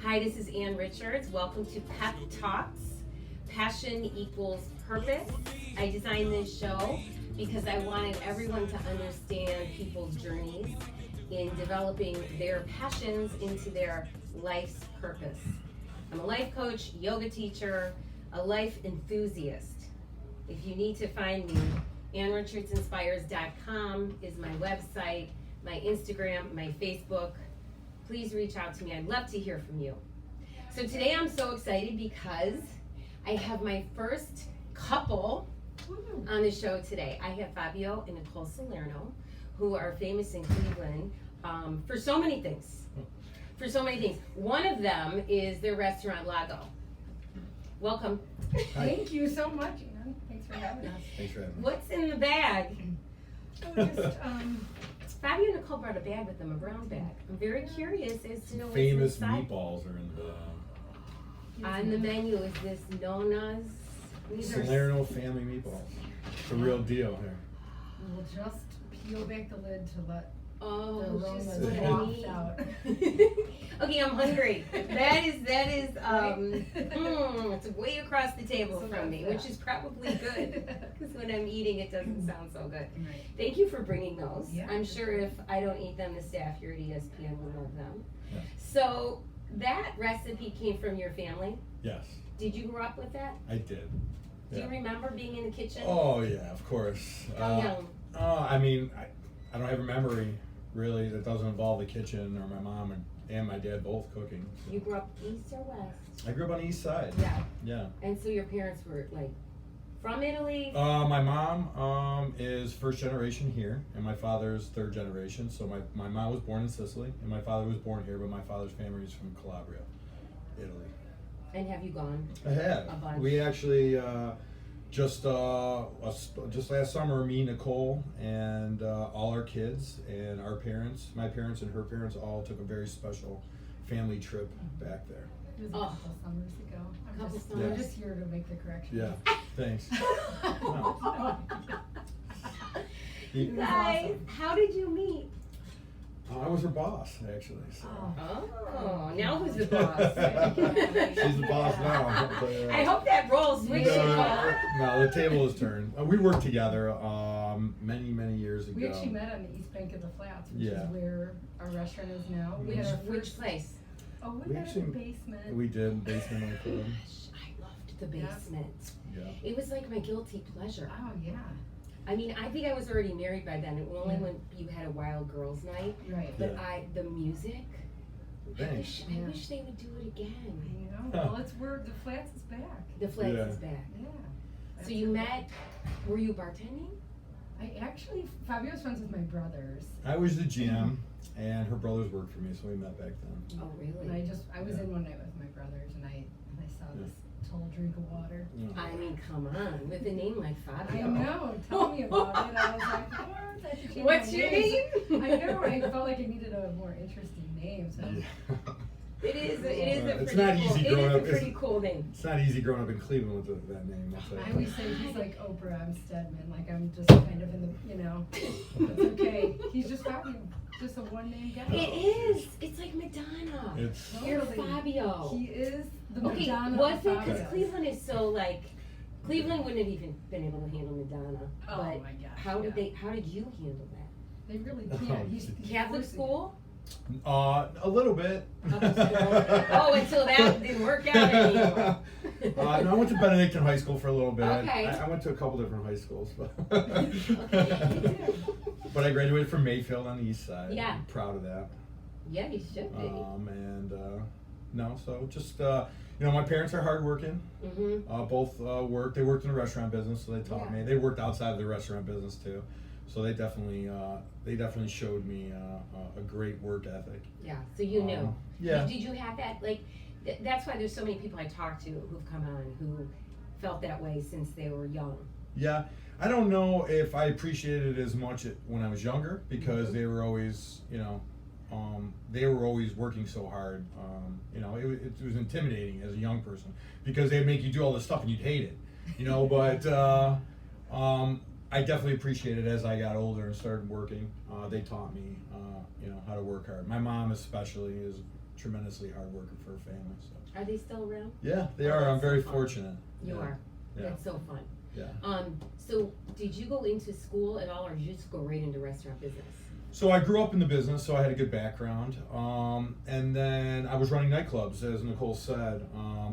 Hi, this is Ann Richards. Welcome to Pep Talks. Passion equals purpose. I designed this show because I wanted everyone to understand people's journeys in developing their passions into their life's purpose. I'm a life coach, yoga teacher, a life enthusiast. If you need to find me, AnnRichardsInspires.com is my website, my Instagram, my Facebook. Please reach out to me. I'd love to hear from you. So today I'm so excited because I have my first couple on the show today. I have Fabio and Nicole Salerno, who are famous in Cleveland for so many things. One of them is their restaurant Lago. Welcome. Thank you so much, Ann. Thanks for having us. Thanks for having me. What's in the bag? Oh, just, Fabio and Nicole brought a bag with them, a brown bag. I'm very curious as to know what's Famous inside. meatballs are in the On the menu is this Nona's. These are Salerno family meatballs. It's a real deal here. we'll just peel back the lid to let the Oh, aroma just what I waft need. out. Okay, I'm hungry. That is it's way across the table So from me, that's which is probably good because when I'm eating, it doesn't sound so good. Right. Thank you for bringing those. Yeah, I'm for sure sure. if I don't eat them, the staff here at ESPN will love them. Yeah. So that recipe came from your family. Yes, Did you grow up with that? I did. Do Yeah. you remember being in the kitchen? Oh yeah, of course. How young? I mean, I don't have a memory really that doesn't involve the kitchen or my mom and my dad both cooking. So. You grew up east or west? I grew up on the east side. Yeah. Yeah. And so your parents were like from Italy? My mom is first generation here, and my father's third generation. So my mom was born in Sicily, and my father was born here, but my father's family is from Calabria, Italy. And have you gone? I have. A bunch. We actually just last summer, me, Nicole, and all our kids and our parents, my parents and her parents, all took a very special family trip back there. It was a couple summers ago. Couple I'm just here to make the correction. Yeah. Thanks. No. You guys, how did you meet? I was her boss, actually. So. Oh, now who's the boss? She's the boss now. But, I hope that role switches. no, the table is turned. We worked together many years ago. We actually met on the East Bank of the Flats, which Yeah. is where our restaurant is now. We had our Which first place? Oh, we We had actually- a basement. We did basement on the club. I loved the basement. Yeah. It was like my guilty pleasure. Oh yeah. I mean, I think I was already married by then. It was only when you had a wild girls' night. Right. But Yeah. the music. Thanks. I wish they would do it again. You know, well, it's where the Flats is back. The Flats Yeah. is back. Yeah. So you met. Were you bartending? I actually, Fabio's friends with my brothers. I was the GM, and her brothers worked for me, so we met back then. Oh, And really? I was Yeah. in one night with my brothers, and I saw Yeah. this tall drink of water. Yeah. I mean, come on, with a name like Fabio. I know. Tell me about it. I was like, what? I should change What's my your name. name? I know. I felt like I needed a more interesting name. So. Yeah. It is a It's pretty not cool. easy It growing is a up. pretty cool name. It's not easy growing up in Cleveland with that name. I'll tell you. I always say he's like Oprah. I'm Stedman. Like I'm just kind of in the, It's okay. He's just Fabio. Just a one-name guy. It is. It's like Madonna. It's You're Totally. Fabio. He is the Okay, Madonna was of it? Because Fabios. Cleveland is so like, Cleveland wouldn't have even been able to handle Madonna. Oh But my gosh. how did yeah. How did you handle that? They really can't. He's Catholic school? a little bit. Public school. Oh, until that didn't work out anymore. No, I went to Benedictine High School for a little bit. Okay. I went to a couple different high schools, but Okay. but I graduated from Mayfield on the east side. Yeah. I'm proud of that. Yeah, you should be. And no, so just my parents are hardworking. Mm-hmm. Both worked. They worked in the restaurant business, so they taught Yeah. me. They worked outside of the restaurant business too, so they definitely showed me a great work ethic. Yeah, so you knew. Yeah. Did you have that, like, that's why there's so many people I talk to who've come on who felt that way since they were young. Yeah, I don't know if I appreciated it as much when I was younger because they were always, they were always working so hard. It was intimidating as a young person because they'd make you do all this stuff and you'd hate it, But I definitely appreciated it as I got older and started working. They taught me, how to work hard. My mom especially is tremendously hard worker for her family. So. Are they still around? Yeah, they Oh, are. I'm that's very so fun. fortunate. You Yeah. are. Yeah. That's so fun. Yeah. So did you go into school at all, or did you just go right into restaurant business? So I grew up in the business, so I had a good background. And then I was running nightclubs, as Nicole said.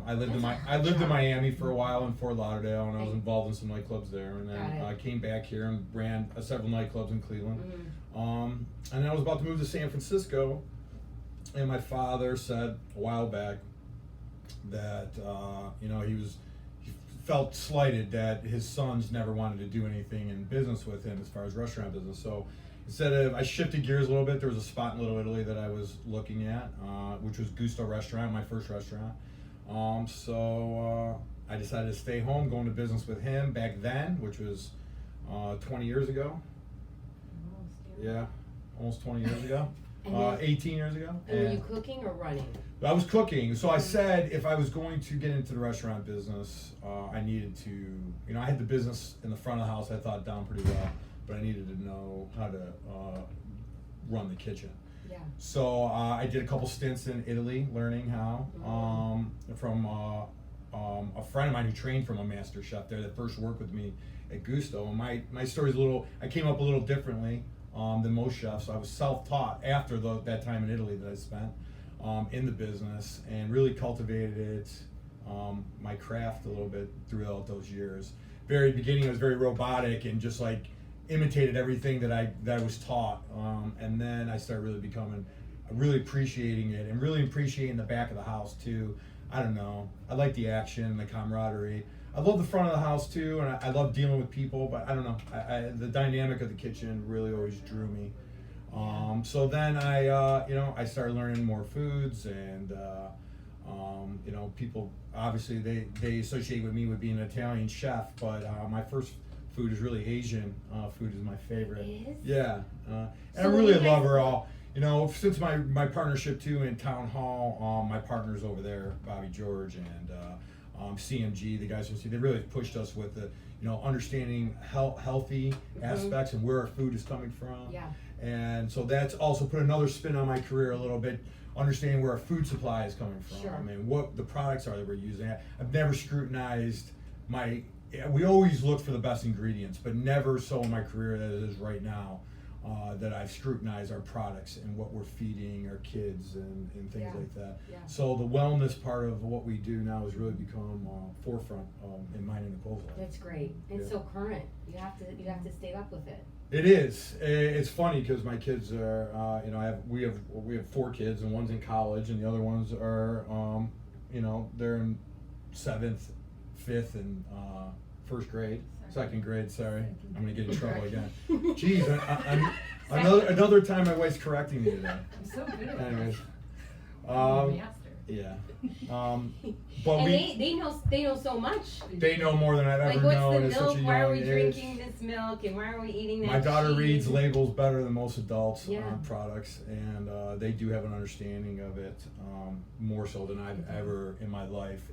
I lived in Miami for a while in Fort Lauderdale, and I was involved in some nightclubs there. And then I came back here and ran several nightclubs in Cleveland. Mm-hmm. And then I was about to move to San Francisco, and my father said a while back that he felt slighted that his sons never wanted to do anything in business with him as far as restaurant business. So I shifted gears a little bit. There was a spot in Little Italy that I was looking at, which was Gusto Restaurant, my first restaurant. So I decided to stay home, go into business with him back then, which was 20 years ago. Yeah, almost 20 years ago. 18 years ago. And were you cooking or running? I was cooking, so I said if I was going to get into the restaurant business, I needed to, I had the business in the front of the house, I thought down pretty well, but I needed to know how to run the kitchen. Yeah. So I did a couple stints in Italy learning how from a friend of mine who trained from a master chef there that first worked with me at Gusto. And my story's I came up a little differently than most chefs. I was self-taught after that time in Italy that I spent in the business, and really cultivated my craft a little bit throughout those years. Very beginning, I was very robotic and just like imitated everything that I was taught, and then I started really appreciating it, and really appreciating the back of the house too. I don't know, I like the action, the camaraderie. I love the front of the house too, and I love dealing with people, but I don't know, the dynamic of the kitchen really always drew me. So then I started learning more foods, and people obviously they associate with me with being an Italian chef, but my first food is really Asian. Food is my favorite. It is? Yeah, and So I really you guys- love her all. Since my partnership too in Town Hall, my partners over there, Bobby George and CMG, the guys from CMG, they really pushed us with the understanding healthy aspects and where our food is coming from. Yeah. And so that's also put another spin on my career a little bit, understanding where our food supply is coming from. Sure. And what the products are that we're using. I've never scrutinized we always look for the best ingredients, but never so in my career that it is right now, that I've scrutinized our products and what we're feeding our kids and things like that. Yeah. So the wellness part of what we do now has really become forefront in mine and Nicole's life. That's great. It's Yeah. so current. You have to stay up with it. It is. It's funny because my kids are, we have 4 kids, and one's in college, and the other ones are, they're in 7th, 5th, and 1st grade, 2nd grade. Sorry, I'm gonna get in trouble again. Jeez, another time my wife's correcting me today. I'm so good at Anyways, master. yeah. And they know so much. They know more than I've Like, ever what's known the at such a milk? young Why are we age. drinking this milk? And why are we eating that? My daughter cheese? reads labels better than most adults Yeah. on products, and they do have an understanding of it, more so than I've ever in my life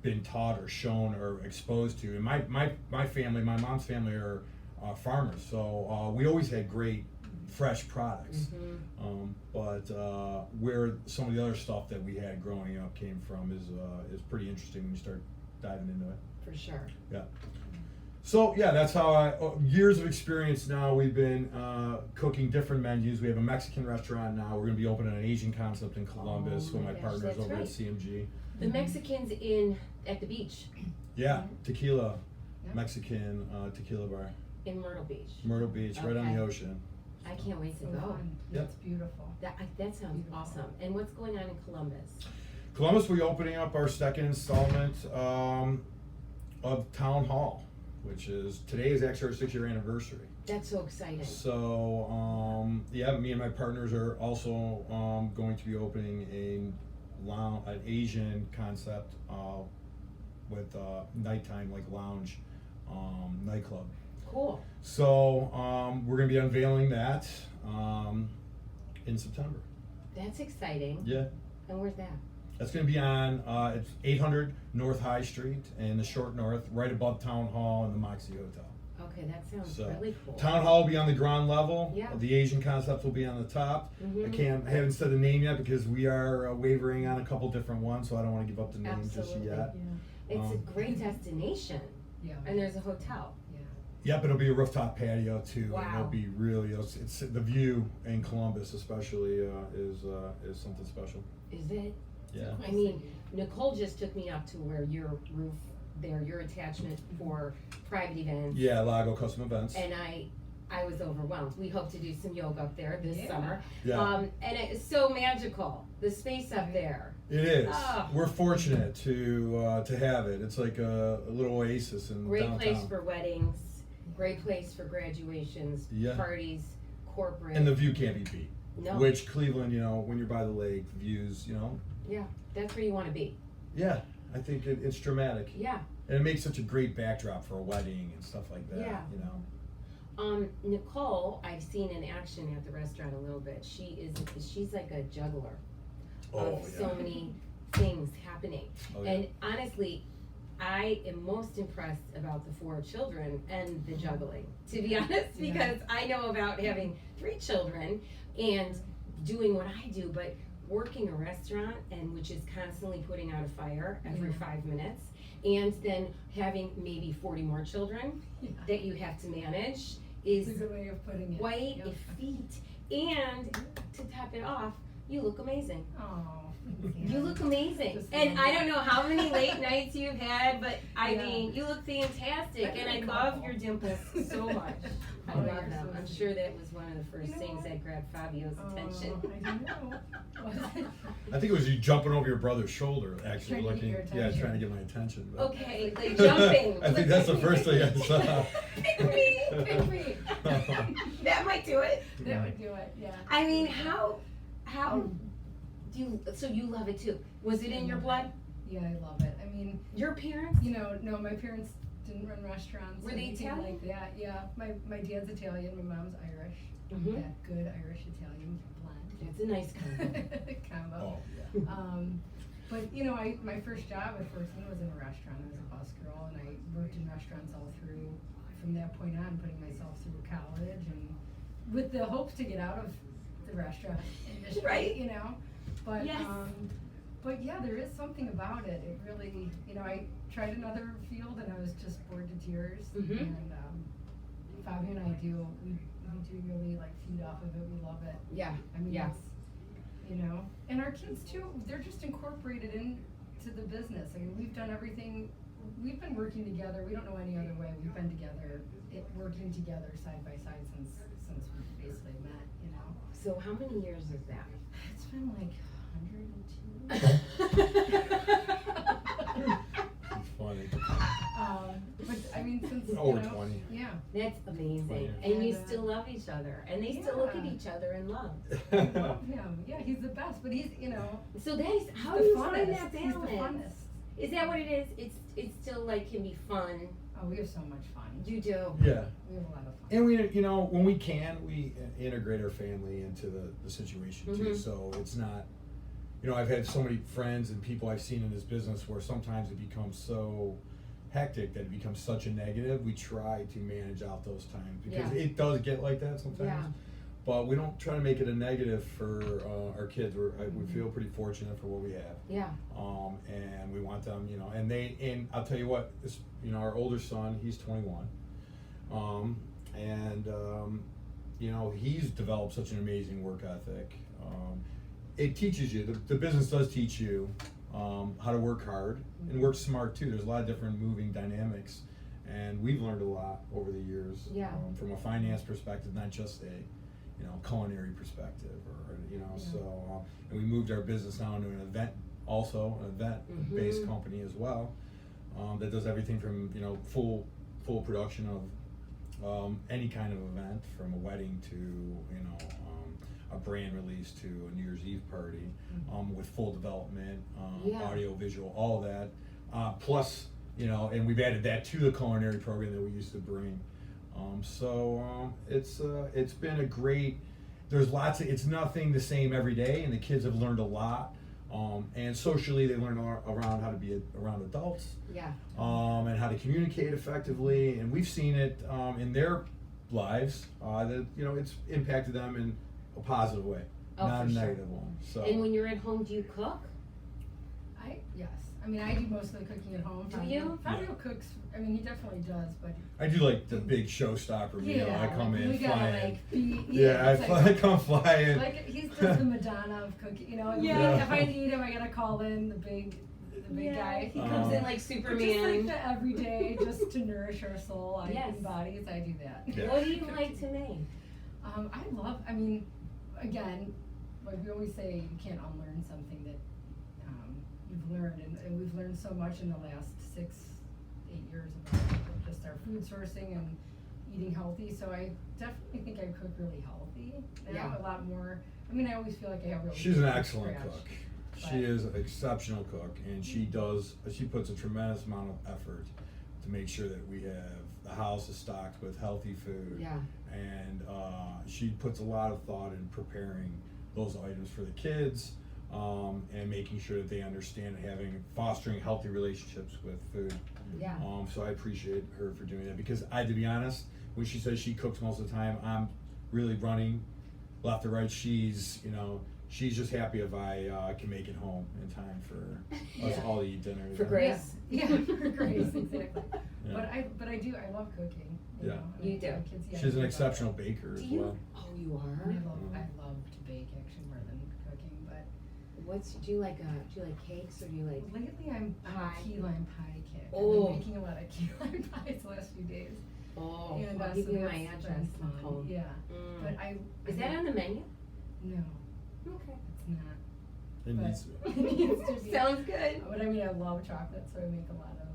been taught or shown or exposed to. And my family, my mom's family are farmers, so we always had great fresh products. But where some of the other stuff that we had growing up came from is pretty interesting when you start diving into it. For sure. Yeah. So yeah, that's how years of experience now. We've been cooking different menus. We have a Mexican restaurant now. We're going to be opening an Asian concept in Columbus with my gosh, partners that's over right. at CMG. The Mexicans at the beach Yeah, tequila, Yeah. Mexican tequila bar, in Myrtle Beach. Myrtle Beach, right on Okay. the ocean. I can't wait to So go. fun. Yep. It's beautiful. That sounds Beautiful. awesome. And what's going on in Columbus? Columbus, we're opening up our 2nd installment of Town Hall, which is today is actually our 6-year anniversary. That's so exciting. So me and my partners are also going to be opening an Asian concept with nighttime like lounge nightclub. Cool. So we're going to be unveiling that in September. That's exciting. Yeah. And where's that? That's going to be on it's 800 North High Street in the Short North, right above Town Hall and the Moxie Hotel. Okay, that sounds So, really cool. Town hall will be on the ground level. Yeah. The Asian concept will be on the top. Mhm. I haven't said the name yet because we are wavering on a couple different ones, so I don't want to give up the name Absolutely. just yet. It's a Um, great destination, Yeah. and there's a hotel. Yep, it'll be a rooftop patio too. And Wow. it'll be really, it's the view in Columbus especially is something special. Is it? Yeah. I mean, Nicole just took me up to where your roof there, your attachment for private events. Yeah, Lago Custom Events. And I was overwhelmed. We hope to do some yoga up there this Yeah. summer. Yeah. And it's so magical, the space up there. It is. Oh. We're fortunate to have it. It's like a little oasis in Great downtown. place for weddings, great place for graduations, Yeah. parties, corporate. And the view can't be beat. No. Which Cleveland, when you're by the lake, the views, Yeah, that's where you want to be. yeah, I think it's dramatic. Yeah. And it makes such a great backdrop for a wedding and stuff like that. Yeah. Nicole, I've seen in action at the restaurant a little bit. She's like a juggler of so many things happening. Oh, yeah. And honestly, I am most impressed about the 4 children and the juggling, to be honest, because I know about having 3 children and doing what I do, but working a restaurant and which is constantly putting out a fire every 5 minutes, and then having maybe 40 more children that you have to manage is It's a good way of putting it. quite Yep. a feat. And to top it off, you look amazing. Oh. You look amazing. Just And love I that. don't know how many late nights you've had, but I Yeah. mean, you look fantastic. I've And I had a love couple. your dimples so much. I Oh, love you're them. so I'm sweet. sure that was one of the first You know things what? that grabbed Fabio's attention. I know. Was it? I think it was you jumping over your brother's shoulder, actually Trying to get looking. your Yeah, attention. trying to get my attention. But Okay, like jumping. I think that's the first thing I saw. Pick me, pick me. That might do it. That would do it, yeah. I mean, how do you, so you love it too. Was it in your blood? Yeah, I love it. I mean, Your parents? no, my parents didn't run restaurants. Were or they anything Italian? like that. Yeah, my dad's Italian, my mom's Irish. Mhm. That good Irish Italian blend. That's a nice combo. Combo. Oh, yeah. But my first job at 14 was in a restaurant. I was a bus girl, and I worked in restaurants all through. From that point on, putting myself through college, and with the hopes to get out of the restaurant industry, Right. But Yes. but yeah, there is something about it. It really, I tried another field, and I was just bored to tears. Mhm. And Fabio and I do really like feed off of it. We love it. Yeah. I mean, Yeah. it's, and our kids too, they're just incorporated into the business. I mean, we've done everything, we've been working together, we don't know any other way, we've been together, working together side by side since we basically met, So how many years is that? It's been like 102. It's funny. But I mean, since, Over 20. Yeah. That's amazing. Funny. And you And, still love each other. And they still look at Yeah. each other in love. Love him. Yeah, he's the best, but he's, So that is, how the do you funnest. find that He's the balance? funnest. Is that what it is? It's still like can be fun. Oh, we have so much fun. You do. Yeah. We have a lot of fun. And we, when we can, we integrate our family into the situation too. Mhm. So it's not, I've had so many friends and people I've seen in this business where sometimes it becomes so hectic that it becomes such a negative. We try to manage out those times because Yeah. it does get like that sometimes. Yeah. But we don't try to make it a negative for our kids. We feel pretty fortunate for what we have. Yeah. And we want them, and I'll tell you what, our older son, he's 21. He's developed such an amazing work ethic. It teaches you, the business does teach you how to work hard and work smart too. There's a lot of different moving dynamics, and we've learned a lot over the years. Yeah. From a finance perspective, not just a culinary perspective, so and we moved our business now into an event-based Mhm. company as well, that does everything from full production of any kind of event, from a wedding to a brand release to a New Year's Eve party, with full development, Yeah. audio, visual, all of that, plus and we've added that to the culinary program that we used to bring. It's been a great. There's lots of. It's nothing the same every day, and the kids have learned a lot. And socially, they learn around how to be around adults, Yeah. and how to communicate effectively. And we've seen it in their lives that it's impacted them in a positive way, Oh, not for a sure. negative one. So. And when you're at home, do you cook? Yes. I mean, I do most of the cooking at home. Do you? Fabio cooks. I mean, he definitely does, but. I do like the big showstopper meal. I come in we gotta flying. be, I come flying. Like he's just the Madonna of cooking, you know. Yeah. If I need him, I gotta call in the big guy. He comes in like Just Superman. like the everyday, just to nourish our soul Yes. and bodies. I do that. Yeah. What do you like to make? I mean, again, like we always say, you can't unlearn something that you've learned, and we've learned so much in the last 6-8 years about just our food sourcing and eating healthy. So I definitely think I cook really healthy now, Yeah. a lot more. I mean, I always feel like I have really. She's an good excellent scratch. cook. But- She is an exceptional cook, and she puts a tremendous amount of effort to make sure that we have the house is stocked with healthy food. Yeah. And she puts a lot of thought in preparing those items for the kids, and making sure that they understand fostering healthy relationships with food. Yeah. So I appreciate her for doing that, because to be honest, when she says she cooks most of the time, I'm really running left or right. She's just happy if I can make it home in time for us Yeah. all to eat dinner. For together. Grace. Yeah, for Grace, exactly. Yeah. But I love cooking. Yeah. Know, and You I- do. my kids, yeah, She's I an love exceptional it. baker Do as you? well. Oh, you I are. love to bake actually more than cooking, but Do you like cakes, or do you like? lately I'm on Pie. a key lime pie kick. I've Oh. been making a lot of key lime pies the last few days. Oh, And, I'll so give you my that's address. been fun. Nicole. Yeah, Mm. but Is that on the menu? No, Okay. it's not. It But- needs to be. It needs to be. Sounds good. But I mean, I love chocolate, so I make a lot of.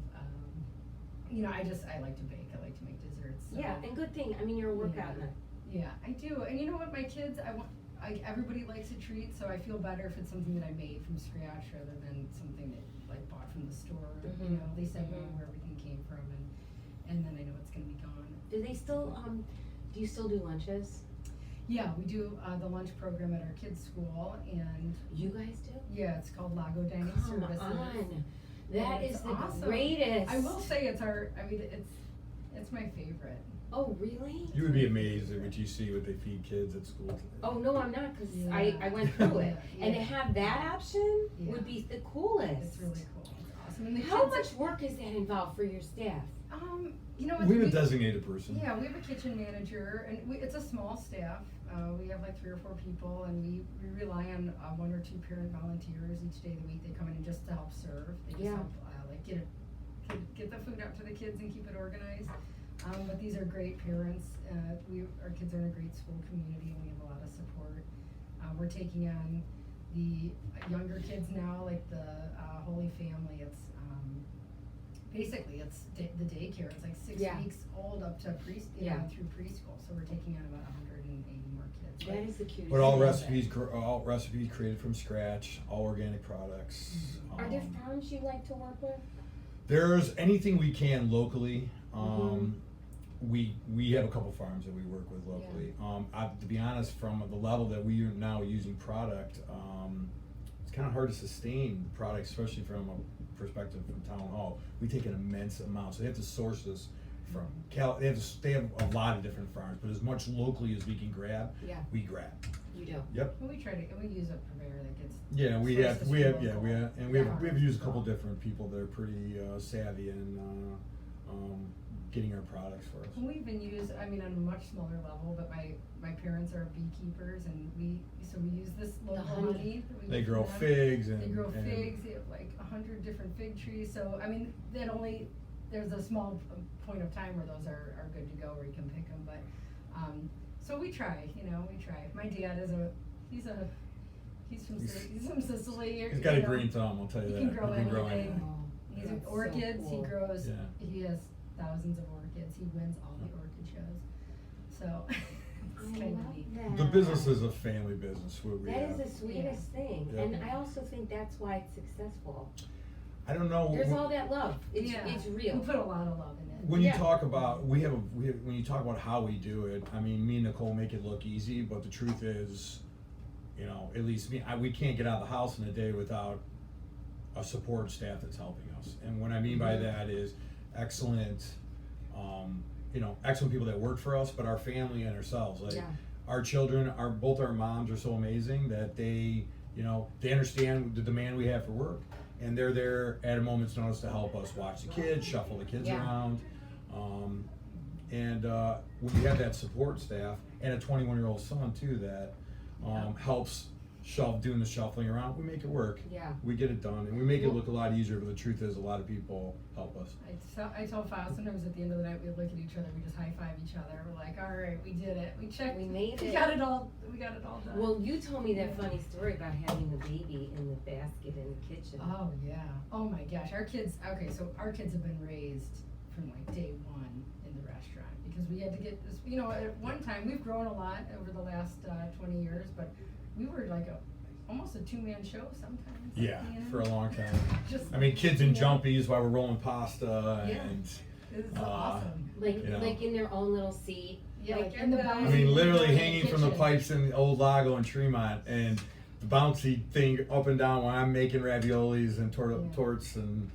I like to bake. I like to make desserts. So. Yeah, and good thing. I mean, you're a workout nut. Yeah, I do. And you know what? My kids, everybody likes a treat, so I feel better if it's something that I made from scratch rather than something that like bought from the store. Mhm. You know, at least I know Mhm. where everything came from, and then I know it's gonna be gone. Do they still? Do you still do lunches? Yeah, we do the lunch program at our kids' school, and You guys do? yeah, it's called Lago Dining Come Services. on. Yeah, That it's is the awesome. greatest. I will say it's it's my favorite. Oh, really? You would be amazed at what you see what they feed kids at school today. Oh, no, I'm not, because Yeah. I went through it. Yeah. And to have that option Yeah. would be the coolest. It's really cool. It's awesome. And the How kids, much work is that involved for your staff? You know, We have a designated person. Yeah, we have a kitchen manager, and it's a small staff. We have like 3 or 4 people, and we rely on 1 or 2 parent volunteers each day of the week. They come in and just to help serve. They just Yeah. help like get the food out to the kids and keep it organized. But these are great parents. Our kids are in a great school community, and we have a lot of support. We're taking on the younger kids now, like the Holy Family. It's basically it's the daycare. It's like 6 Yeah. weeks old up to Yeah. through preschool. So we're taking on about 180 more kids. That is the cutest. But all thing. recipes created from scratch, all organic products. Are there farms you like to work with? There's anything we can locally. Mhm. We have a couple farms that we work with locally. To be honest, from the level that we are now using product, it's kind of hard to sustain the product, especially from a perspective from town hall. We take an immense amount, so they have to source this from they have a lot of different farms, but as much locally as we can grab, Yeah, we grab. you do. Yep. And we try to, and we use a purveyor that gets. Yeah, we have sources we from have yeah local we have and we have farmers used a as couple well. different people that are pretty savvy in getting our products for us. And we even use, I mean, on a much smaller level, but my parents are beekeepers, and we use this local honey. honey that we They get from grow them. figs and They grow and- figs. They have like 100 different fig trees. So I mean, there's a small point of time where those are good to go, where you can pick them. But so we try. We try. My dad is he's from Sicily. He's got a green thumb, I'll tell you He that. can grow anything. anything. Oh, He's that's so orchids. cool. He grows. Yeah. He has thousands of orchids. He wins all the orchid shows. So it's I kind of love neat. that. The business is a family business. What we That have. is the sweetest thing, Yeah. and I also think that's why it's successful. I don't know. There's all that love. It's We real. put a lot of love in it. When you Yeah. talk about when you talk about how we do it, I mean, me and Nicole make it look easy, but the truth is, you know, at least me, we can't get out of the house in a day without a support staff that's helping us. And what I mean by that is excellent, you know, excellent people that work for us, but our family and ourselves. Like, Yeah. our children, both our moms are so amazing that they, you know, they understand the demand we have for work, and they're there at a moment's notice to help us watch the kids, shuffle the kids Yeah. around. And when you have that support staff and a 21-year-old son too that helps doing the shuffling around, we make it work. Yeah. We get it done, and we make it look a lot easier, but the truth is a lot of people help us. I tell Faz sometimes at the end of the night we look at each other, we just high five each other. We're like, all right, we did it. We checked. We made We it. got it all. We got it all done. Well, you told me that funny story about having the baby in the basket in the kitchen. Oh yeah. Oh my gosh. Our kids. Okay, so our kids have been raised from like day one in the restaurant because we had to get this. You know, at one time we've grown a lot over the last 20 years, but we were like almost a two-man show sometimes. Yeah, you know? for a long time. Just, I mean, kids in yeah. jumpies while we're rolling pasta, Yeah. and It's awesome. Like, You know. like in their own little seat. Yeah, Like, like in the everybody- I bouncy mean, literally in the hanging from the kitchen. pipes in the old Lago in Tremont, and the bouncy thing up and down while I'm making raviolis and Yeah. torts and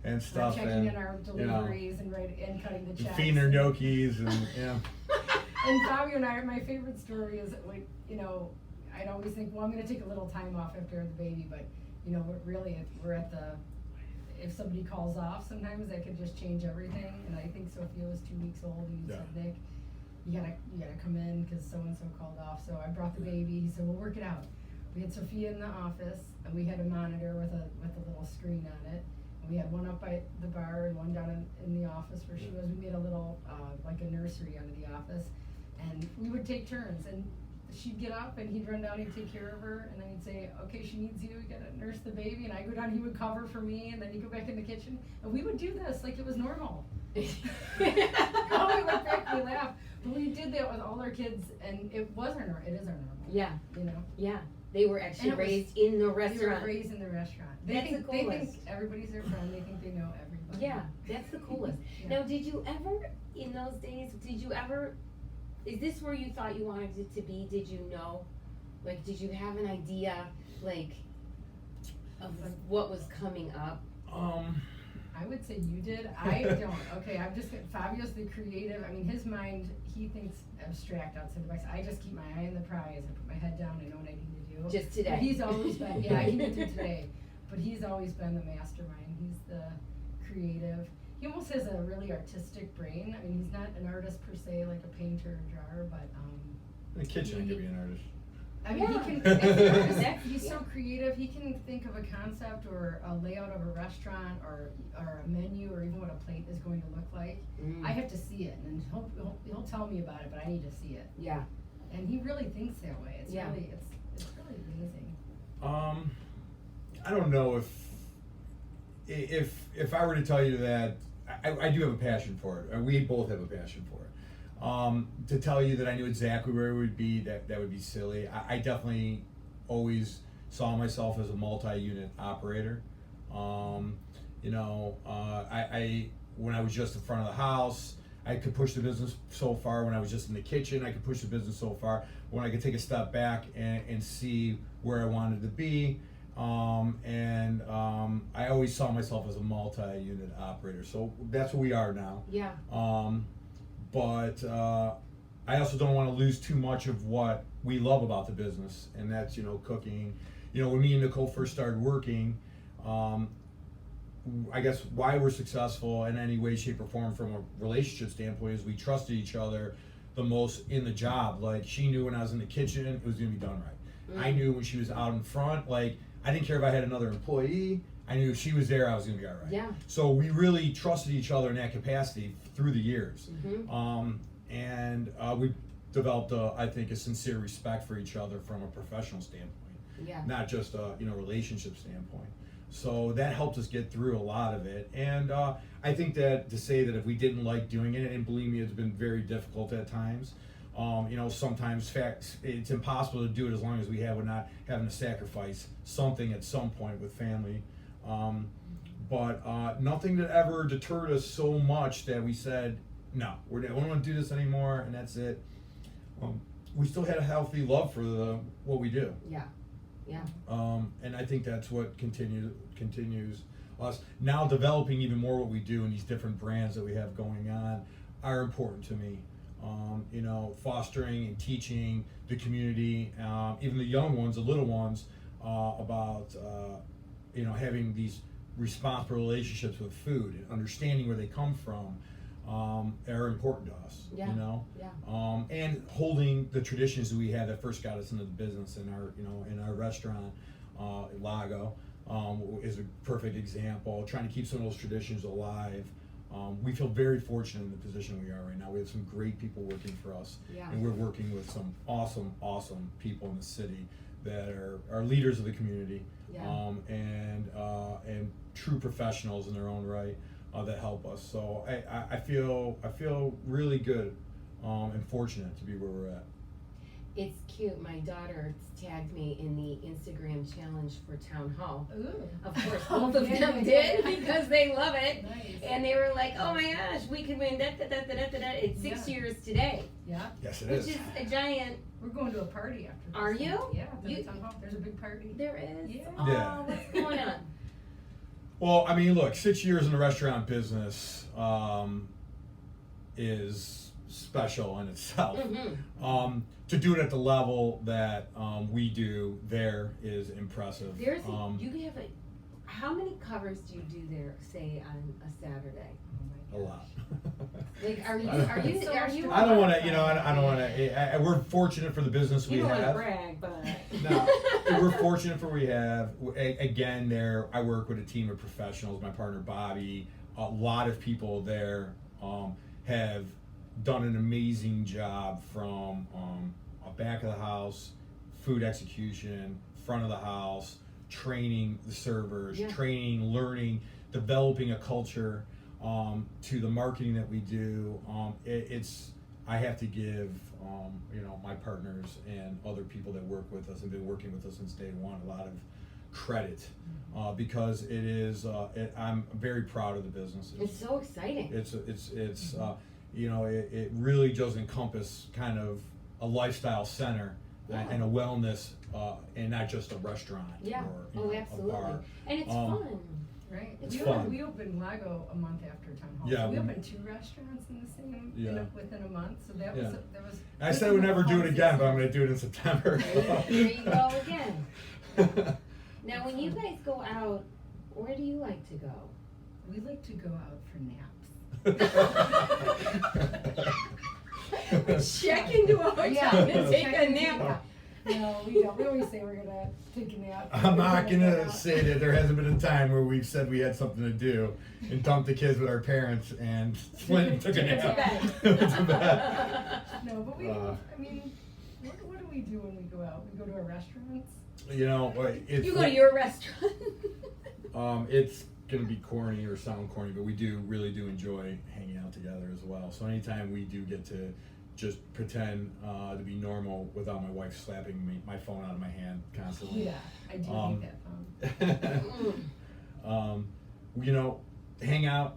We're stuff, checking and in our you know, deliveries and cutting the checks. feeding their gnocchis, and yeah. And Fabio and I, my favorite story is like, you know, I'd always think, well, I'm gonna take a little time off after the baby, but, you know, if somebody calls off, sometimes that could just change everything. And I think Sophia was 2 weeks old, and he said, Nick, you gotta come in, cause so-and-so called off. So I brought the baby, he said, we'll work it out. We had Sophia in the office, and we had a monitor with a little screen on it. And we had one up by the bar and one down in the office where she was. We made a little, like a nursery under the office. And we would take turns, and she'd get up and he'd run down, he'd take care of her, and then he'd say, okay, she needs you, you gotta nurse the baby, and I go down, he would cover for me, and then he'd go back in the kitchen, and we would do this like it was normal. Oh, we look back, we laugh, but we did that with all our kids, and it is our normal. Yeah, You know? yeah. They were actually And it was- raised in the They were restaurant. raised in the restaurant. That's the They coolest. think everybody's their friend, they think they know everybody. Yeah, that's the coolest. Yeah. Now, did you ever, in those days, is this where you thought you wanted it to be? Did you know? Like, did you have an idea, like, of what was coming up? I would say you did. I don't. Okay, I'm just Fabio's the creative. I mean, his mind, he thinks abstract outside the box. I just keep my eye on the prize. I put my head down. I know what I need to do. Just today. But he's always been. Yeah, I can get through today. But he's always been the mastermind. He's the creative. He almost has a really artistic brain. I mean, he's not an artist per se, like a painter or drawer, but In the kitchen, I could be an artist. I mean, Yeah. he can. He's so creative. He can think of a concept or a layout of a restaurant or a menu or even what a plate is going to look like. Mm. I have to see it, and he'll tell me about it, but I need to see it. Yeah. And he really thinks that way. It's Yeah. really it's really amazing. I don't know if I were to tell you that I do have a passion for it. We both have a passion for it. To tell you that I knew exactly where it would be, that would be silly. I definitely always saw myself as a multi-unit operator. You know, I when I was just in front of the house, I could push the business so far. When I was just in the kitchen, I could push the business so far. When I could take a step back and see where I wanted to be. I always saw myself as a multi-unit operator. So that's what we are now. Yeah. But I also don't want to lose too much of what we love about the business, and that's, you know, cooking. You know, when me and Nicole first started working, I guess why we're successful in any way, shape, or form from a relationship standpoint is we trusted each other the most in the job. Like, she knew when I was in the kitchen, it was going to be done right. I knew when she was out in front, like, I didn't care if I had another employee. I knew if she was there, I was going to be all right. Yeah. So we really trusted each other in that capacity through the years. Mm-hmm. We developed, I think, a sincere respect for each other from a professional standpoint, Yeah. not just a relationship standpoint. So that helped us get through a lot of it. And I think that to say that if we didn't like doing it, and believe me, it's been very difficult at times. You know, sometimes it's impossible to do it as long as we have, we're not having to sacrifice something at some point with family. But nothing that ever deterred us so much that we said, no, we don't want to do this anymore, and that's it. we still had a healthy love for what we do. Yeah. Yeah. And I think that's what continues us now developing even more what we do, and these different brands that we have going on are important to me. You know, fostering and teaching the community, even the young ones, the little ones, about you know, having these responsible relationships with food and understanding where they come from are important to us. Yeah. You know, Yeah. and holding the traditions that we had that first got us into the business in our, you know, in our restaurant, Lago, is a perfect example. Trying to keep some of those traditions alive. We feel very fortunate in the position we are right now. We have some great people working for us, Yeah. and we're working with some awesome people in the city that are leaders of the community, Yeah. and true professionals in their own right, that help us. So I feel really good, and fortunate to be where we're at. It's cute. My daughter tagged me in the Instagram challenge for Town Hall. Ooh. Of course, Oh, both of yeah, them yeah, did yeah. because they love it. Nice. And they were like, oh my gosh, we could win that. It's 6 Yeah. years today, Yeah, Yes, it which is. is a giant. we're going to a party after this. Are you? Yeah, You- there's a big party. There is. Yeah. Oh, Yeah. what's going on? Well, I mean, look, 6 years in the restaurant business is special in itself. Mhm. To do it at the level that we do there is impressive. There's you have a. How many covers do you do there? Say on a Saturday. a lot. Like, are you? So Are much you? to I don't want to, you know, I don't want to. We're fortunate for the business we You don't want to have. brag, but. No, we're fortunate for what we have. Again, there I work with a team of professionals. My partner Bobby, a lot of people there have done an amazing job from back of the house, food execution, front of the house, training the servers, Yeah. training, learning, developing a culture, to the marketing that we do. It's I have to give you know, my partners and other people that work with us and been working with us since day one a lot of credit, because it is I'm very proud of the business. It's so exciting. It's you know, it really does encompass kind of a lifestyle center, Yeah. and a wellness, and not just a restaurant, Yeah. or you Oh, know, a absolutely. bar. And it's Um, fun. Right. It's we fun. We opened Lago a month after Town Hall. Yeah, So we we- opened 2 restaurants in the same Yeah. within a month. So that Yeah. was. I said I would never do it again, but I'm going to do it in September. There you go again. Now, when you guys go out, where do you like to go? We like to go out for naps. Check into a hotel and take a nap. No, we don't. We always say we're gonna take a nap. I'm not We're going go to out. say that there hasn't been a time where we've said we had something to do and dumped the kids with our parents and went and took a Took nap. it Went to to bed. bed. No, but we. Uh, I mean, what do we do when we go out? We go to our restaurants. You know, it's You go to your restaurant. it's gonna be corny or sound corny, but we really do enjoy hanging out together as well. So anytime we do get to just pretend to be normal without my wife slapping my phone out of my hand constantly. Yeah, I do hate that phone. You know, hang out.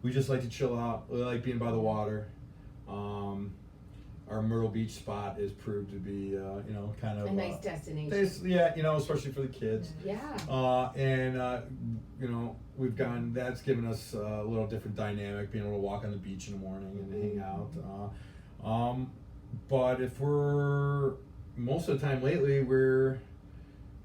We just like to chill out. We like being by the water. Our Myrtle Beach spot is proved to be, you know, kind of A nice destination. yeah, you know, especially for the kids. Yeah. You know, that's given us a little different dynamic, being able to walk on the beach in the morning and hang out. But if most of the time lately, we're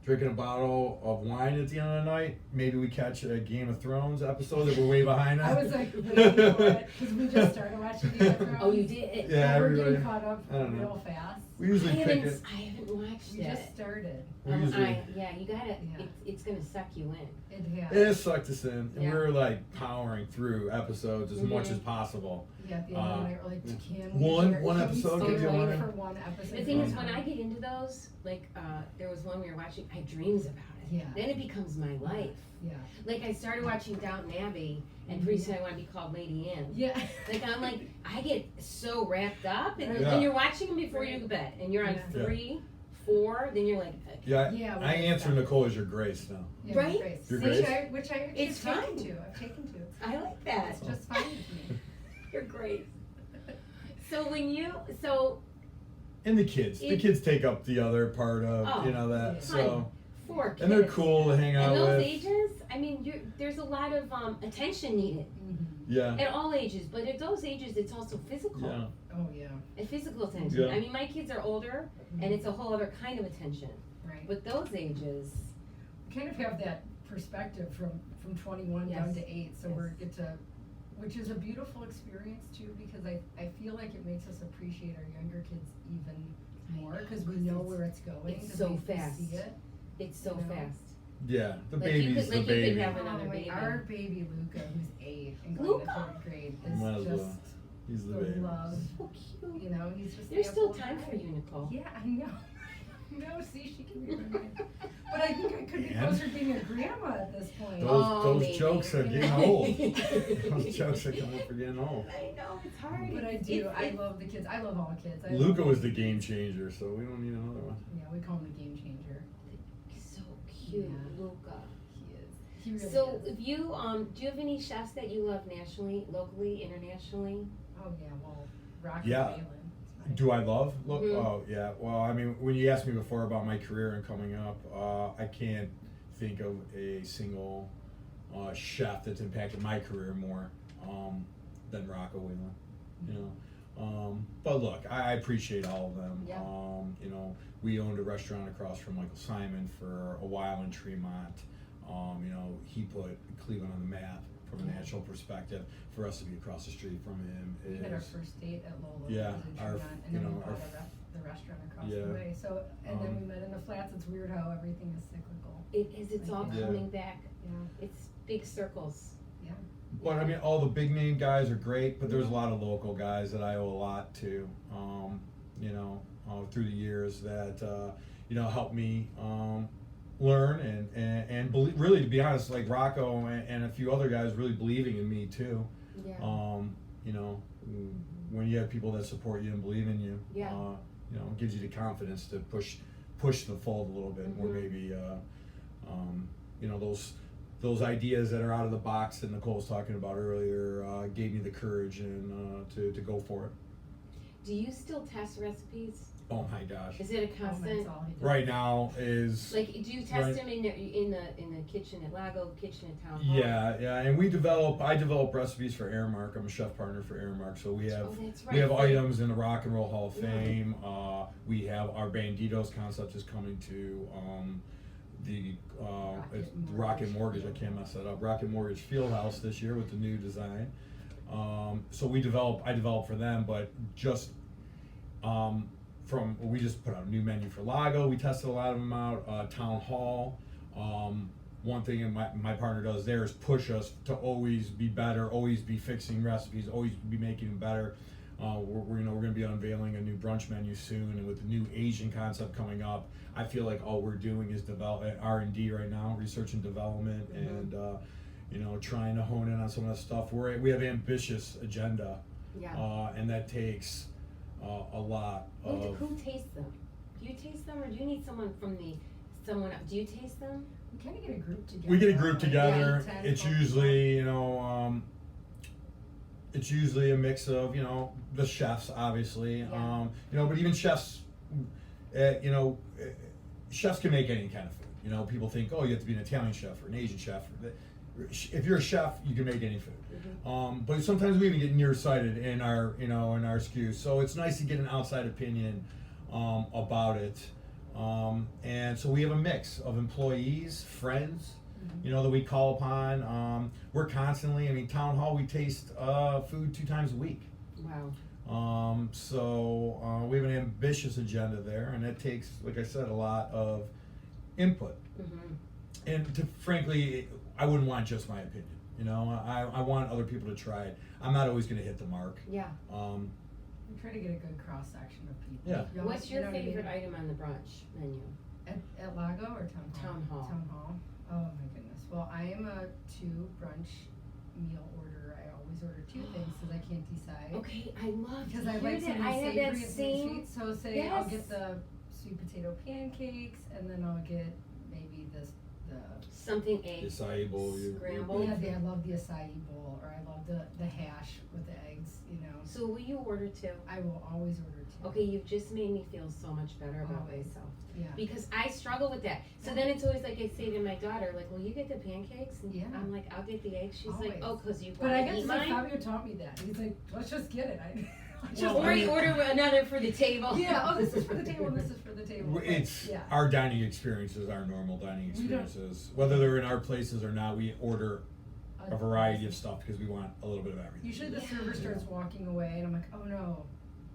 drinking a bottle of wine at the end of the night. Maybe we catch a Game of Thrones episode that we're way behind on. I was like waiting for it because we just started watching Game of Thrones. Oh, you did? Yeah, We're everybody. getting caught up I don't know. real fast. We usually pick it. I haven't watched We it. just started. We usually- Yeah, you gotta. Yeah. It's gonna suck you in. It has. It has sucked us in, and Yeah. we're like powering through episodes as much Mhm. as possible. Yeah, at the end of the night, we're like, can one can episode we gives stay you awake one- for one episode? The thing is, at a when I time? get into those, like, there was one we were watching. I dreams about it. Yeah. Then it becomes my life. Yeah. Like I started watching Downton Abbey, and pretty soon I want to be called Lady Anne. Yeah. Like I'm like I get so wrapped up, and Yeah. then you're watching them before you go to bed, and you're on Yeah. 3, 4, then you're like, Yeah, Yeah, I we- answer Nicole as your Grace now. Yeah, Right? Grace. Your Which Grace? which I actually It's have taken fine. to. I've taken to. I like that. It's just fine with me. You're great. So And the kids take up the other part of Oh, that. yeah. So 4 kids. and they're cool to hang out And those with. ages, I mean, there's a lot of attention needed Yeah. at all ages. But at those ages, it's also physical. Yeah. Oh, yeah. And physical attention. Yeah. I mean, my kids are older, and it's a whole other kind of attention. Right. But those ages, We kind of have that perspective from 21 down Yes. to 8, so Yes. we're get to, which is a beautiful experience too, because I feel like it makes us appreciate our younger kids even more, because we know where it's going. it's 'cause so we fast. see it. it's so You know? fast. Yeah. The Like, you baby's could- the like, you could baby. have another Oh, baby. our baby Luca, who's 8 and going Luca! to 3rd grade, is Might as well. just He's the the baby. love. So cute. You know, he's just. There's the still apple of time her for eye. you, Nicole. Yeah, I know. No, see, she can be reminded. But I think I could be And? closer to being a grandma at this point. Those maybe. jokes are getting old. Those jokes are coming up for getting old. I know, it's hard. But I It's- do. I it's- love the kids. I love all kids. I Luca love was all the kids. game changer, so we don't need another one. Yeah, we call him the game changer. So cute, Yeah. Luca. He is. He really So, is. if you do you have any chefs that you love nationally, locally, internationally? Oh yeah, well, Rocky Yeah. Balin. Do I love? Look, Mhm. oh yeah. Well, I mean, when you asked me before about my career and coming up, I can't think of a single chef that's impacted my career more than Rocco Whelan. You know, but look, I appreciate all of them. Yeah. You know, we owned a restaurant across from Michael Simon for a while in Tremont. You know, he put Cleveland on the map from a national perspective. For us to be across the street from him We had our is first date at Lola's Yeah, in our- Tremont, and you then know, we our bought the restaurant across yeah. the way. So, and then Um, we met in the flats. It's weird how everything is cyclical. It is. It's all Yeah. coming back. Yeah. It's big circles. Yeah. But I mean, all the big name guys are great, but there's a lot of local guys that I owe a lot to, you know, through the years that, you know, helped me learn and really, to be honest, like Rocco and a few other guys really believing in me too. Yeah. You know, when you have people that support you and believe in you, Yeah. you know, it gives you the confidence to push the fold a little bit more, Mhm. maybe, you know, those ideas that are out of the box that Nicole was talking about earlier gave me the courage and to go for it. Do you still test recipes? Oh my gosh! Is it a That's constant? all he does. Right now is Like, do you test Right. them in the kitchen at Lago, kitchen at Town Hall? yeah, and I develop recipes for Airmark. I'm a chef partner for Airmark, so we have Oh, that's we have right. items in the Rock and Roll Hall of Yeah. Fame. We have our Banditos concept is coming to the Rocket Mortgage. I can't mess that up. Rocket Mortgage Fieldhouse this year with the new design. So I develop for them, but just we just put out a new menu for Lago. We tested a lot of them out. Town Hall. One thing that my partner does there is push us to always be better, always be fixing recipes, always be making them better. We're going to be unveiling a new brunch menu soon, and with the new Asian concept coming up, I feel like all we're doing is develop R&D right now, research and development, and you know, trying to hone in on some of that stuff. We have ambitious agenda, Yeah. and that takes a lot of. Who tastes them? Do you taste them, or do you need someone someone else? Do you taste them? We kind of get a group together. We get a group like together. 8, 10, It's 12 usually, you know, it's usually a mix of, you know, the chefs, obviously, Yeah. you know, but even chefs, you know, chefs can make any kind of food. You know, people think, oh, you have to be an Italian chef or an Asian chef. If you're a chef, you can make any food. But sometimes we even get nearsighted in our, you know, in our SKUs. So it's nice to get an outside opinion about it. And so we have a mix of employees, friends, you know, that we call upon. We're constantly, I mean, Town Hall, we taste food 2 times a week. Wow. So we have an ambitious agenda there, and that takes, like I said, a lot of input. And frankly, I wouldn't want just my opinion. You know, I want other people to try it. I'm not always going to hit the mark. Yeah. We try to get a good cross section of people. Yeah. You know, What's you your know what I mean? favorite item on the brunch menu? At Lago or Town Hall? Town Hall. Town Hall. Oh my goodness. Well, I am a 2 brunch meal orderer. I always order 2 things because I can't decide. Okay, I love Because to I hear like that. something I have savory that and same. sweet. So say I'll Yes. get the sweet potato pancakes, and then I'll get maybe this Something egg acai bowl. scramble. I love the acai bowl, or I love the hash with the eggs, you know. So will you order too? I will always order too. Okay, you've just made me feel so much better about Always. myself. Yeah. Because I struggle with that. So then it's always like I say to my daughter, like, "Will you get the pancakes?" And Yeah. I'm like, "I'll get the eggs." She's like, Always. "Oh, cause you But I want to guess eat like mine." Fabio taught me that. He's like, let's just get it. Or you order another for the table. Yeah, oh, this is for the table, and this is for the table. It's Yeah. our dining experiences, our normal dining We don't- experiences. Whether they're in our places or not, we order a variety of stuff because we want a little bit of everything. Usually the Yeah. server starts walking away, and I'm like, oh no,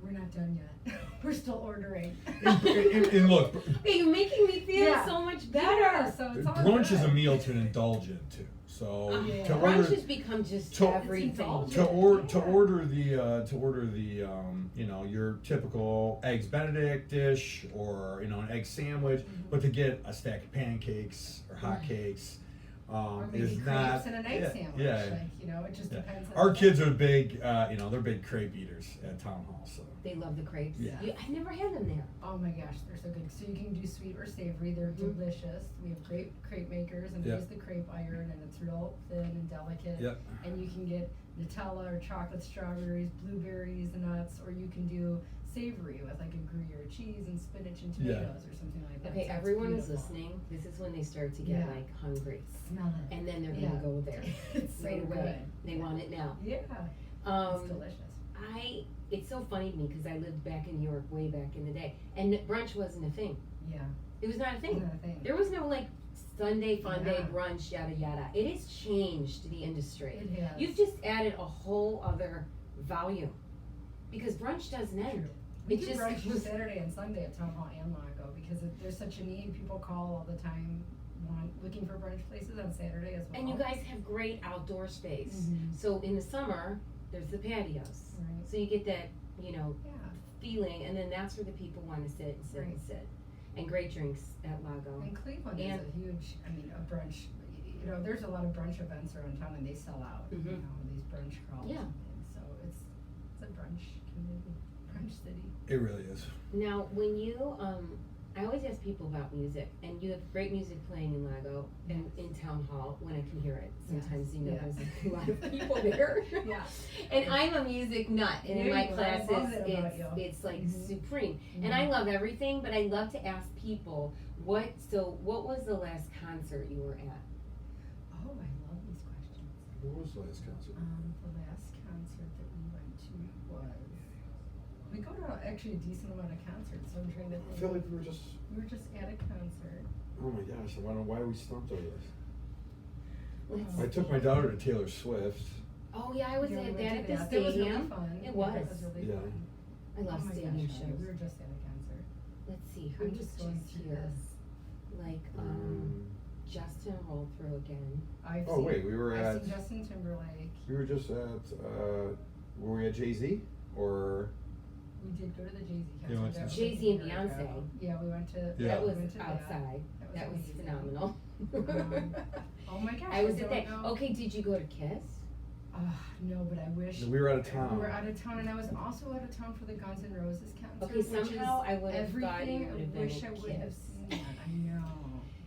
we're not done yet. We're still ordering. And look, Hey, you're making me feel Yeah. so much better. Yeah, so it's all brunch good. is a meal to indulge in too. So Yeah. to Brunch order has become just to- everything. indulgent. to Yeah. order the you know, your typical eggs Benedict dish or, you know, an egg sandwich, but to get a stack of pancakes or hot Right. cakes Or maybe is crepes not and an egg yeah, sandwich. yeah. Like, you know, it just Yeah. depends on Our the kids day. are big, you know, they're big crepe eaters at town hall. So They love the crepes. Yeah. I've never had them there. Oh my gosh, they're so good. So you can do sweet or savory. They're Mhm. delicious. We have great crepe makers, and we Yeah. use the crepe iron, and it's real thin and delicate. Yep. And you can get Nutella or chocolate strawberries, blueberries, nuts, or you can do savory with like a Gruyere cheese and spinach and Yeah. tomatoes or something like that. Okay, So it's everyone is beautiful. listening. This is when they start to get Yeah. like hungry, Smell it. and then they're Yeah. gonna go there It's so right away. good. They want it now. Yeah, it's delicious. It's so funny to me because I lived back in New York way back in the day, and brunch wasn't a thing. Yeah, It was not a thing. isn't that a thing? There was no like Sunday fun day Yeah. brunch, yada yada. It has changed the industry. It has. You've just added a whole other volume because brunch doesn't end. We It do just brunch was- Saturday and Sunday at Town Hall and Lago because there's such a need. People call all the time, looking for brunch places on Saturday as well. And you guys have great outdoor space. Mhm. So in the summer, there's the patios. Right. So you get that, you know, Yeah. feeling, and then that's where the people want to sit and sit and Right. sit. And great drinks at Lago. And Cleveland And- is a huge, a brunch, you know, there's a lot of brunch events around town and they sell out, you Mhm. know, these brunch crawls. Yeah. And so it's a brunch community, brunch city. it really is. Now, when you, I always ask people about music, and you have great music playing in Lago and in Town Hall when I can hear it. Yes. Sometimes, you know, Yeah. there's a lot of people there. Yeah. And I'm a music nut, and in my Yeah, I classes, love it about you. it's like Mhm. supreme. And I love everything, but I love to ask people, what was the last concert you were at? Oh, I love these questions. What was the last concert? The last concert that we went to was, we go to actually a decent amount of concerts, so I'm trying to I think. feel like we were just. We were just at a concert. Oh my gosh! I wonder why we stumped over this. Let's I took my daughter to Taylor Swift. Oh yeah, I was Yeah, we at went that to at the that. That was really stadium. fun. It Yeah, was. that was really Yeah. fun. I love Oh my stadium gosh, shows. We were just at a concert. Let's see, who I'm was just going just through here? this. Like Justin rolled through again. I've Oh seen, wait, we were I've at. seen Justin Timberlake. We were just at. Were we at Jay-Z or? We did go to the Jay-Z You concert. went to- That was Jay-Z and a year ago. Beyonce. Yeah, we went to. Yeah. That was we went to outside. That was amazing. phenomenal. Oh my gosh. I was don't at that. know. Okay, did you go to Kiss? No, but I wish. We were out of town. We were out of town, and I was also out of town for the Guns N' Roses concert. Okay, which somehow is I would have thought you everything would have I been wish I at would have Kiss. seen that. I know.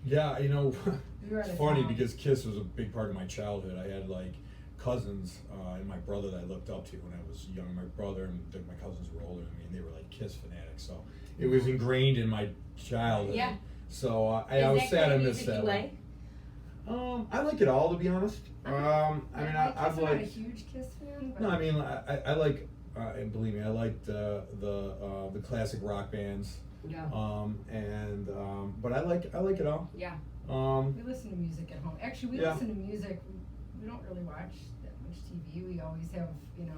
Yeah, you know, We were out it's of funny town. because Kiss was a big part of my childhood. I had like cousins and my brother that I looked up to when I was young. My brother and my cousins were older than me, and they were like Kiss fanatics. So it was ingrained in my childhood. Yeah. So I Is was that sad kind I of missed music that you one. like? I like it all, to be honest. I mean, I'm not a like. huge Kiss fan. But No, I mean, I like, and believe me, I like the classic rock bands. Yeah. But I like it all. Yeah. we listen to music at home. Actually, we Yeah. listen to music. We don't really watch that much TV. We always have,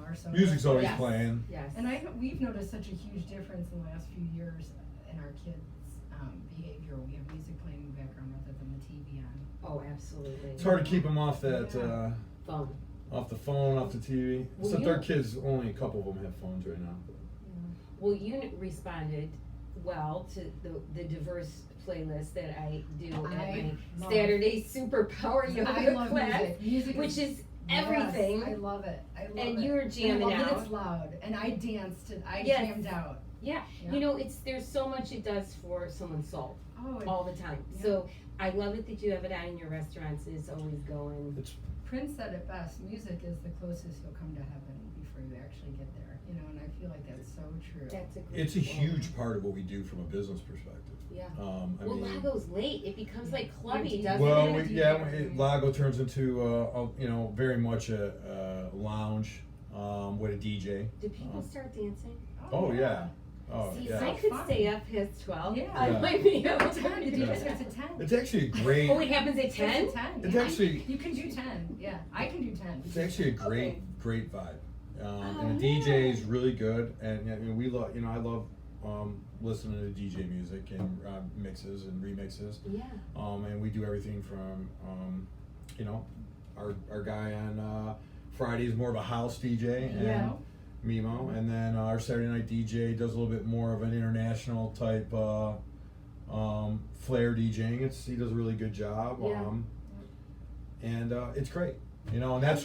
our songs. Music's always Yes. playing. Yes. And we've noticed such a huge difference in the last few years in our kids' behavior. We have music playing in the background rather than the TV on. Oh, absolutely. It's hard to keep them off that, Yeah. Phone. off the phone, off the TV. Well, Except you- our kids, only a couple of them have phones right now. Well, you responded well to the diverse playlist that I do at my love- Saturday superpower I yoga love class, music. Music which is yes, everything. I love it. I love And it. you were jamming I love out. that it's loud. And I danced. I Yes. jammed out. Yeah. Yeah. You know, there's so much it does for someone's soul Oh, all the time. Yeah. So I love it that you have it out in your restaurants and it's always going. Prince said it best, music is the closest you'll come to heaven before you actually get there, you know, and I feel like that's so true. That's a great It's a point. huge part of what we do from a business perspective. Yeah. I Well, mean, Lago's late. It becomes like clubby, Routine. doesn't well, it? Lago turns into very much a lounge with a DJ. Do people start dancing? Oh yeah. Oh See, yeah. I could Fun. stay up past 12. Yeah. I Yeah. might be able At to. 10, the Yeah. DJ starts at 10. It's actually a great. Oh, it happens at Starts 10? at 10. It's yeah. actually- You can do 10, yeah, I can do 10. It's actually a great, Okay. great vibe, Oh, and the DJ is really good. And I mean, we love, I love listening to DJ music and mixes and remixes. Yeah. And we do everything from, our guy on Friday is more of a house DJ, and Yeah. Mimo, and then our Saturday night DJ does a little bit more of an international type flair DJing. He does a really good job. Yeah. And it's great, and that's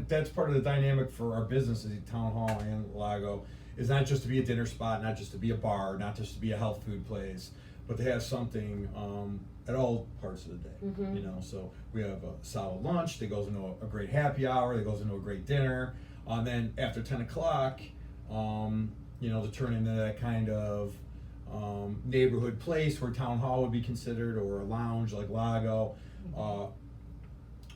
that's part of the dynamic for our business is Town Hall and Lago is not just to be a dinner spot, not just to be a bar, not just to be a health food place, but to have something at all parts of the day. Mhm. So we have a solid lunch that goes into a great happy hour, that goes into a great dinner, and then after 10 o'clock, to turn into that kind of neighborhood place where Town Hall would be considered, or a lounge like Lago.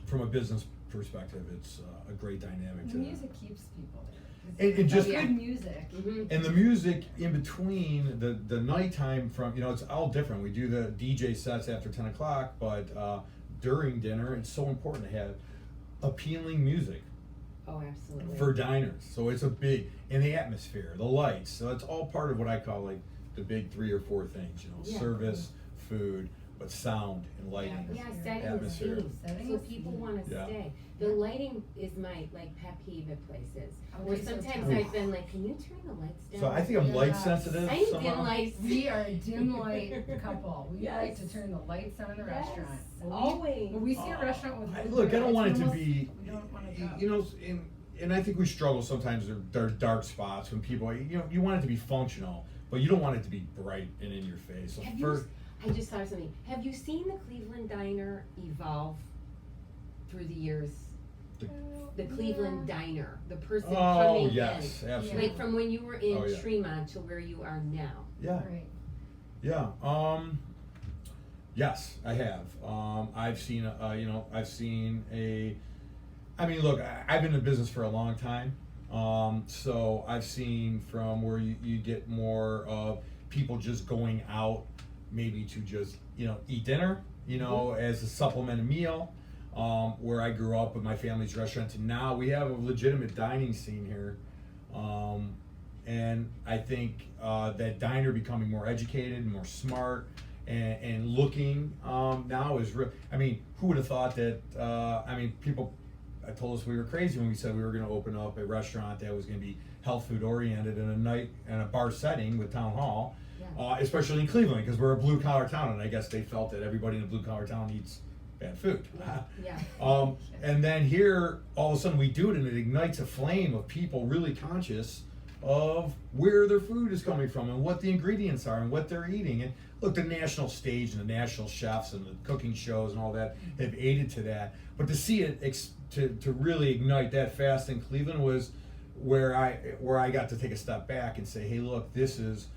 From a business perspective, it's a great dynamic. The music keeps people there. And It's just- good music. Mhm. And the music in between the nighttime from, it's all different. We do the DJ sets after 10 o'clock, but during dinner, it's so important to have appealing music Oh, absolutely. for diners. So it's and the atmosphere, the lights. So it's all part of what I call like the big 3 or 4 things, Yeah. service, food, but sound and lighting. Yeah, setting the Atmosphere. scene, Setting so the people scene. want to Yeah. stay. The lighting is my pet peeve at places. Where Okay, so sometimes tell I've me. been like, can you turn the lights down? So I think I'm light Yes. sensitive I need somehow. dim lights. We are a dim light couple. We like Yes. to turn the lights on in the Yes, restaurant. always. When we see a restaurant with really Look, I bright don't want it lights, to we be, almost- we don't wanna go. and I think we struggle sometimes. There's dark spots when people, you want it to be functional, but you don't want it to be bright and in your face. So Have you, I just thought of something. Have you seen the Cleveland Diner evolve through the years? The Cleveland Diner, the person coming yes, in. absolutely. Like from when you were in Oh, yeah. Tremont to where you are now. Yeah, Right. yeah. Yes, I have. I've seen, look, I've been in business for a long time. So I've seen from where you get more of people just going out, maybe to just, eat dinner, as a supplemental meal. Where I grew up with my family's restaurant, to now we have a legitimate dining scene here. And I think that diner becoming more educated, more smart, and looking now is real. Who would have thought that? People told us we were crazy when we said we were going to open up a restaurant that was going to be health food oriented in a bar setting with Town Hall, Yeah. especially in Cleveland, because we're a blue collar town, and I guess they felt that everybody in a blue collar town eats bad food. Yeah. And then here, all of a sudden, we do it, and it ignites a flame of people really conscious of where their food is coming from and what the ingredients are and what they're eating. And look, the national stage and the national chefs and the cooking shows and all that have aided to that. But to see it to really ignite that fast in Cleveland was where I got to take a step back and say, hey, look, this is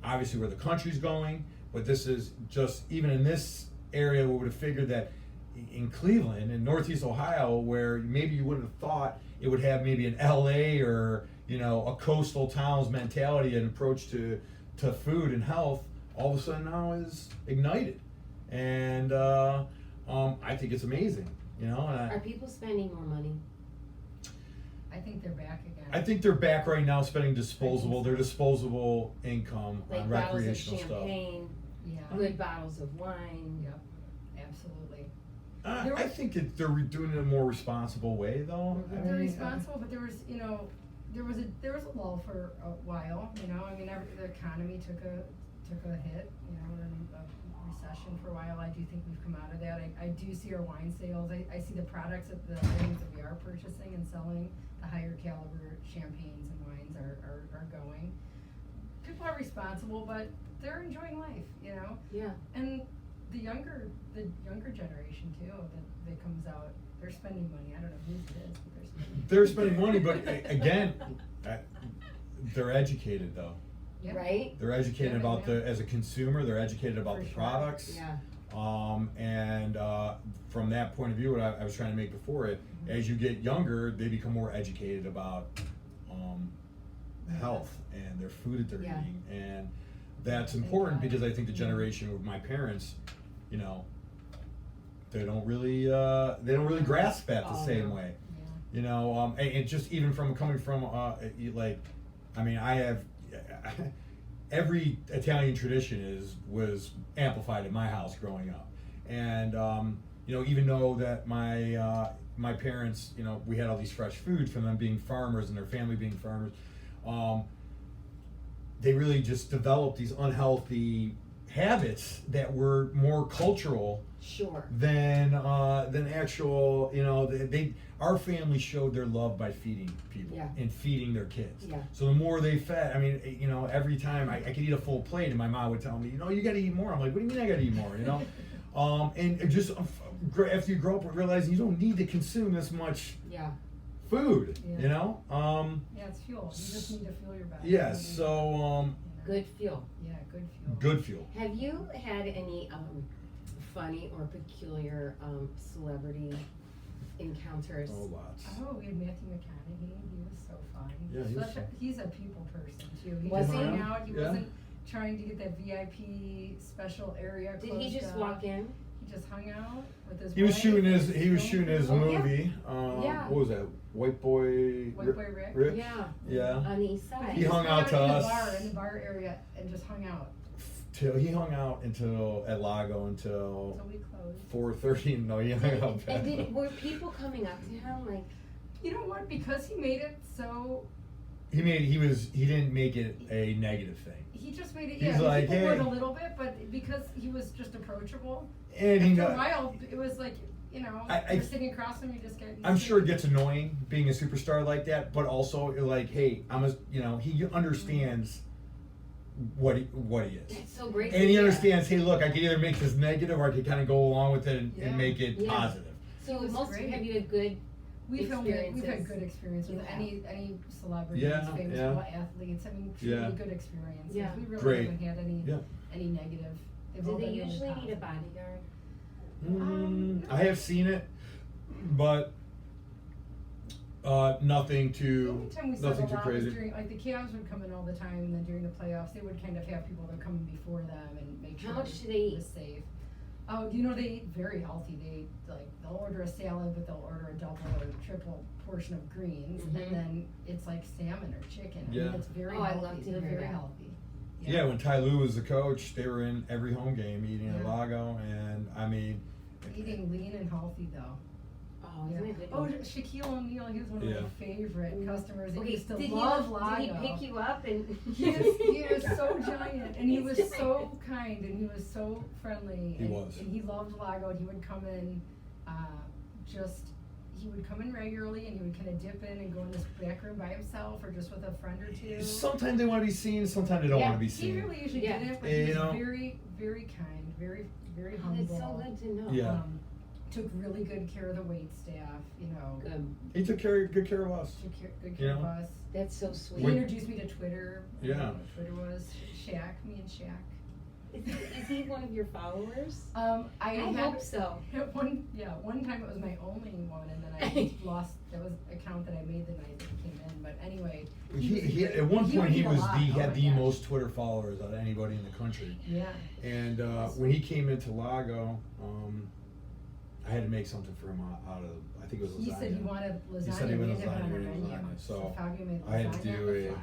obviously where the country's going, but this is just, even in this area, we would have figured that in Cleveland, in Northeast Ohio, where maybe you wouldn't have thought it would have maybe an LA or a coastal towns mentality and approach to food and health, all of a sudden now is ignited, and I think it's amazing. Are people spending more money? I think they're back again. I think they're back right now spending their disposable income Like on bottles of recreational stuff. champagne, Yeah. good bottles of wine. Yep. Absolutely. I think they're doing it in a more responsible way, though. Mhm. They're responsible, but there was a lull for a while. The economy took a hit. And a recession for a while. I do think we've come out of that. I do see our wine sales. I see the products of the items that we are purchasing and selling. The higher caliber champagnes and wines are going. people are responsible, but they're enjoying life, you know? Yeah. And the younger generation too, that comes out, they're spending money. I don't know whose it is, but They're spending money, but again, they're educated though. Yeah. Right? They're educated Yeah, about yeah. as a consumer, they're educated about For the sure. products. Yeah. And from that point of view, what I was trying to make before it, as you get younger, they become more educated about health and their food that they're Yeah. eating, and that's Thank important God. because I think the generation of my parents, you know, they don't really grasp that the Oh, same no. way. Yeah. You know, and just even from coming from like, I mean, I have every Italian tradition was amplified in my house growing up, and you know, even though that my parents, you know, we had all these fresh foods from them being farmers and their family being farmers, they really just developed these unhealthy habits that were more cultural Sure. than actual. You know, our family showed their love by feeding people Yeah. and feeding their kids. Yeah. So the more they fed, I mean, you know, every time I could eat a full plate, and my mom would tell me, you know, you got to eat more. I'm like, what do you mean I got to eat more? You know, and it just after you grow up realizing you don't need to consume this much Yeah. food. Yeah. You know. Yeah, it's fuel. You just need to fuel your body. Yeah. You need So you know? Good fuel. Yeah, good fuel. good fuel. Have you had any funny or peculiar celebrity encounters? Oh, lots. Oh, we had Matthew McConaughey. He was so fun. Yeah, he was fun. He's a people person too. He Was just he? hung out. He Yeah. wasn't trying to get that VIP special area. Did he closed just up. walk in? He just hung out with his. He was wife, shooting his film shooting his crew. Oh, yeah. movie. Yeah. What was that? White Boy. White Boy Rick. Rick? Yeah. Yeah. On the east side. He hung out to in us. in the bar area, and just hung out He hung out until at Lago until until we closed. 4:30. No, he hung out. And were people coming up to him like? You know what? Because he made it so. He didn't make it a negative thing. He just made it. He's Yeah, like, people would hey. a little bit, but because he was just approachable. And he After a got, while, it was like, you know, you're sitting across from him, you just get. I'm sure it gets annoying being a superstar like that, but also like, hey, you know, he understands what he is. That's so great. And to he hear. understands, hey, look, I can either make this negative or I can kind of go along with it Yeah. and make it Yeah. positive. So It was most great. have you had good? We've had experiences. good experience with You have. any celebrities, Yeah, famous yeah. people, athletes. I mean, truly Yeah. good experiences. Yeah. We really Great. haven't had Yeah. any negative. They've all Do they been really usually need a positive. bodyguard? No. I have seen it, but nothing The too only time we saw nothing a too lot was crazy. during, like, the Cavs would come in all the time, and then during the playoffs, they would kind of have people that come in before them and make sure How much do they it eat? was safe. Oh, you know, they eat very healthy. They'll order a salad, but they'll order a double or triple portion of greens, Mhm. and then it's like salmon or chicken. I Yeah. mean, it's very Oh, I healthy. love to They're hear very that. healthy. Yeah, when Ty Lue was the coach, they were in every home game eating at Yeah. Lago, and I mean, Eating lean and healthy though. Oh, Yeah. isn't it good? Oh, Shaquille O'Neal, he was one of Yeah. my favorite customers. He Okay, used to did love Lago. he pick you up and? He is so giant, and he was so kind, and he was so friendly. He and, was. And he loved Lago, and he would come in, he would come in regularly, and he would kind of dip in and go in this back room by himself, or just with a friend or two. sometimes they want to be seen, sometimes they don't Yeah, want to be He seen. really usually Yeah. didn't, but You he was know. very, very kind, very, very Oh, humble. that's so good to know. Yeah. Took really good care of the wait staff, you know. Good. He took good care of us. Took good You care of know. us. That's so He sweet. When- introduced me to Twitter. I Yeah. don't know what Twitter was Shaq, me and Shaq. Is he one of your followers? I I had hope so. one time it was my only one, and then I lost. That was an account that I made the night that he came in. But anyway, He at one he point would he eat a was lot. he Oh had my the gosh. most Twitter followers out of anybody in the country. Yeah. And when he came into Lago, I had to make something for him out of, I think it was lasagna. He said he wanted lasagna. He said he wanted we didn't have it on lasagna, our we didn't menu. lasagna, so Fabio made lasagna I had to do on the a fly.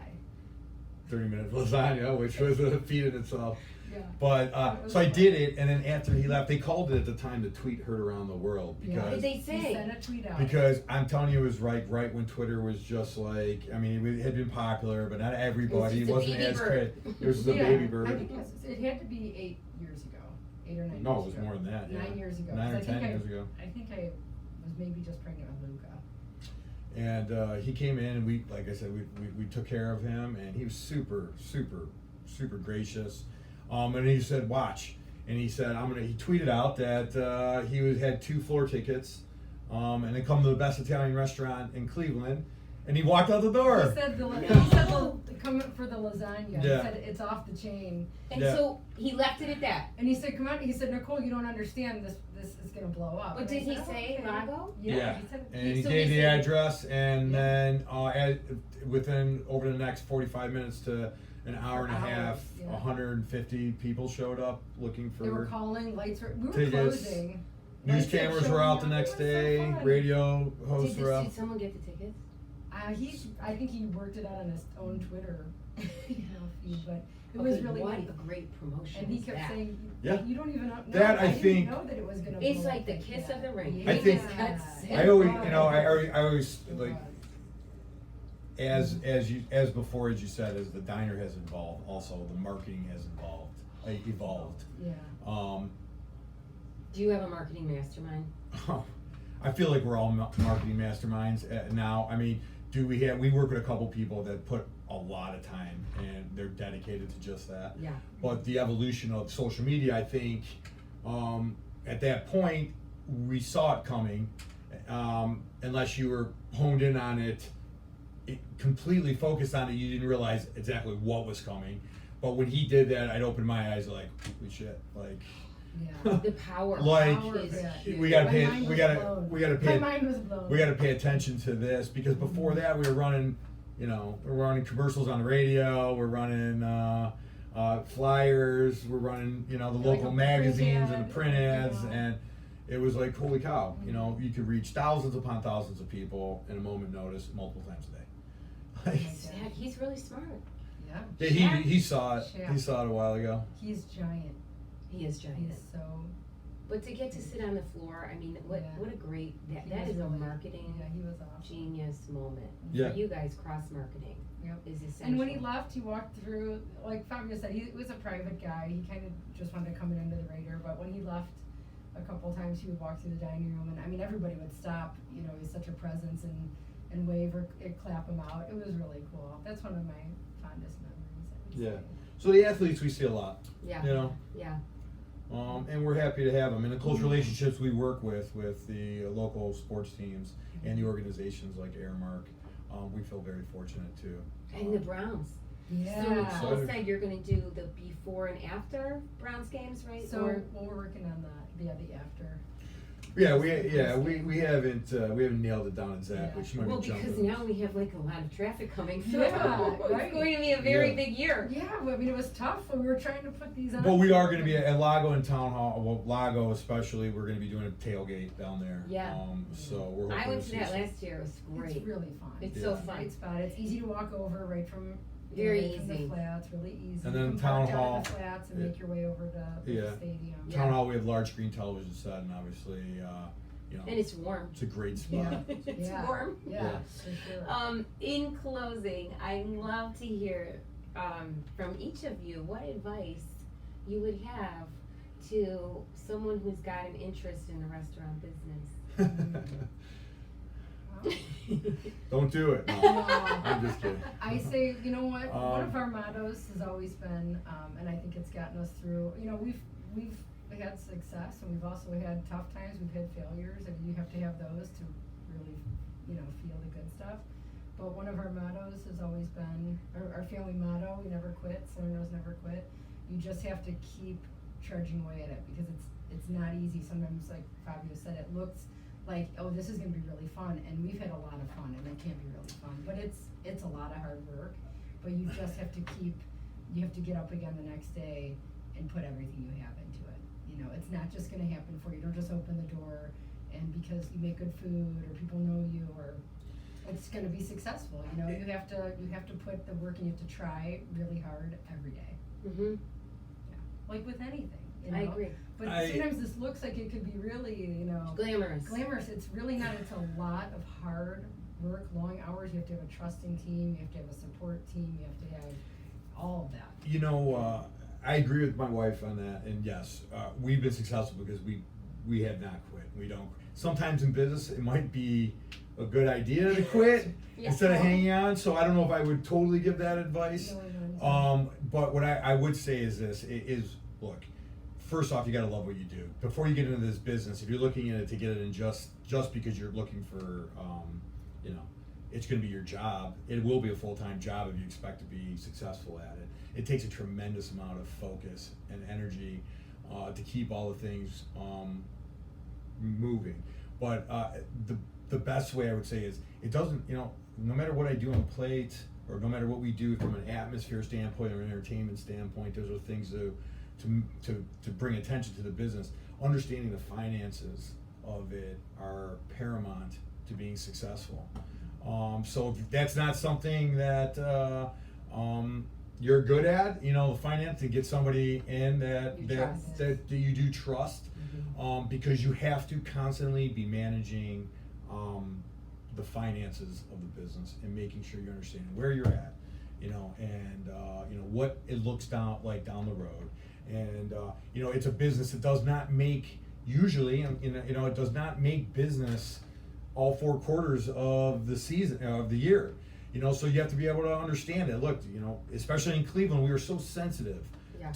30-minute lasagna, which was a feat in itself. Yeah. But It was so I fun. did it, and then after he left, they called it at the time the tweet heard around the world Yeah. What because did they He say? sent a tweet out. because I'm telling you, it was right when Twitter was just like, I mean, it had been popular, but not everybody. It just a wasn't baby as bird. it was just a Yeah, baby bird. I think it had to be 8 years ago, 8 or 9 No, years it was ago. more than that. 9 years ago. 9 or 'cause I 10 think years ago. I think I was maybe just pregnant with Luca. And he came in, and like I said, we took care of him, and he was super super gracious. And he said, watch. And he said, he tweeted out that he had 2 floor tickets, and they come to the best Italian restaurant in Cleveland. And he walked out the door. He said come for the lasagna. Yeah. He said it's off the chain. And Yeah. so he left it at that. And he said, come on. He said, Nicole, you don't understand. This is gonna blow up. But And I did he said, say okay. Lago? Yeah. He said, And he So gave he the said- address, and Yeah. then over the next 45 minutes to an hour and a Hour, half, yeah. 150 people showed up looking they were for we were tickets. closing. news Lights kept cameras were showing out up. the It next was so day. fun. Radio hosts were Did out. someone get the tickets? I think he worked it out on his own Twitter, feed, but it Okay, was really what neat. a great promotion. And he is kept that. saying, Yeah. you don't even know. That, I didn't think- know that it was gonna. It's blow like up the kiss that. of the ring. I think- Yeah. I always, It I always was. like as before, as you said, as the diner has evolved, also the marketing has evolved. Yeah. Do you have a marketing mastermind? I feel like we're all marketing masterminds now. I mean, we work with a couple people that put a lot of time and they're dedicated to just that. Yeah. But the evolution of social media, I think, at that point, we saw it coming, unless you were honed in on it, completely focused on it, you didn't realize exactly what was coming. But when he did that, I'd open my eyes like, holy shit, like. Yeah. The power. Like, Power of is that. huge. we gotta My pay. mind We was gotta. blown. We gotta My pay. mind was blown. We got to pay attention to this because before that we were running, we're running commercials on the radio, we're running flyers, we're running, the Like local a magazines print and the ad, print ads, yeah. and it was like, holy cow, you could reach thousands upon thousands of people in a moment notice multiple times a day. Yeah, he's really smart. Yeah. Yeah, he saw it. Yeah. He saw it a while ago. He's giant. He is giant. He's so. But to get to sit on the floor, I mean, what Yeah. what a great He that was is a really- marketing Yeah, he was awesome. genius moment. Yeah. For you guys, cross marketing Yep. is essential. And when he left, he walked through, like Fabio said, he was a private guy. He kind of just wanted to come into the radar. But when he left, a couple times he would walk through the dining room, and I mean everybody would stop. He's such a presence and wave or clap him out. It was really cool. That's one of my fondest memories. I would Yeah. say. So the athletes we see a lot, Yeah. Yeah. and we're happy to have them. And the close relationships we work with the local sports teams and the organizations like Airmark, we feel very fortunate too. And the Browns. Yeah. So Nicole Excited. said you're going to do the before and after Browns games, right? So Or- we're working on that. The after. Yeah, we haven't nailed it down exactly. Yeah. She might well, be jumping. because now we have like a lot of traffic coming through. Yeah, It's right. going to be a very Yeah. big year. Yeah, well, I mean it was tough when we were trying to put these on. But we are going to be at Lago and Town Hall. Well, Lago especially, we're going to be doing a tailgate down there. Yeah. So we're. I hoping went to see that some- last year. It was great. It's really fun. It's Yeah. so It's a fun. great spot. It's easy to walk over right from. Very right from easy. the flats, really easy. And You then can Town park out Hall. in the flats and Yeah. make your way over to the Yeah. stadium. Yeah. Town Hall, we have large screen television set, and obviously, And it's warm. it's a great spot. Yeah. It's Yeah. warm. Yeah, Yeah. for sure. In closing, I'd love to hear from each of you what advice you would have to someone who's got an interest in the restaurant business. Don't do it. No. No. I'm just kidding. I say, you know what? One of Um, our mottos has always been, and I think it's gotten us through. We've had success, and we've also had tough times. We've had failures, and you have to have those to really, feel the good stuff. But one of our mottos has always been our family motto: "We never quit. Salerno's never quit." You just have to keep charging away at it because it's not easy. Sometimes, like Fabio said, it looks like, oh, this is gonna be really fun, and we've had a lot of fun, and it can be really fun, but it's a lot of hard work. But you just have to get up again the next day and put everything you have into it. It's not just gonna happen for you. Don't just open the door and because you make good food or people know you or it's gonna be successful. You have to put the work and you have to try really hard every day. Mm-hmm. Like with anything. I agree. But sometimes this looks like it could be really, Glamorous. It's really not. It's a lot of hard work, long hours. You have to have a trusting team. You have to have a support team. You have to have all of that. I agree with my wife on that, and yes, we've been successful because we have not quit. We don't. Sometimes in business, it might be a good idea to quit Yeah. instead of hanging on. So I don't know if I would totally give that advice. But what I would say is this, is, look, first off, you gotta love what you do. Before you get into this business, if you're looking at it to get it in just because you're looking for, you know, it's gonna be your job, it will be a full-time job if you expect to be successful at it. It takes a tremendous amount of focus and energy to keep all the things moving. But the best way I would say is, it doesn't, you know, no matter what I do on the plate, or no matter what we do from an atmosphere standpoint or an entertainment standpoint, those are things to bring attention to the business. Understanding the finances of it are paramount to being successful. So if that's not something that you're good at, you know, the finance, to get somebody in that you do trust, because you have to constantly be managing the finances of the business and making sure you understand where you're at, you know, and you know what it looks like down the road. And you know, it's a business that does not make, usually, you know, it does not make business all 4 quarters of the season, of the year. You know, so you have to be able to understand it. Look, you know, especially in Cleveland, we are so sensitive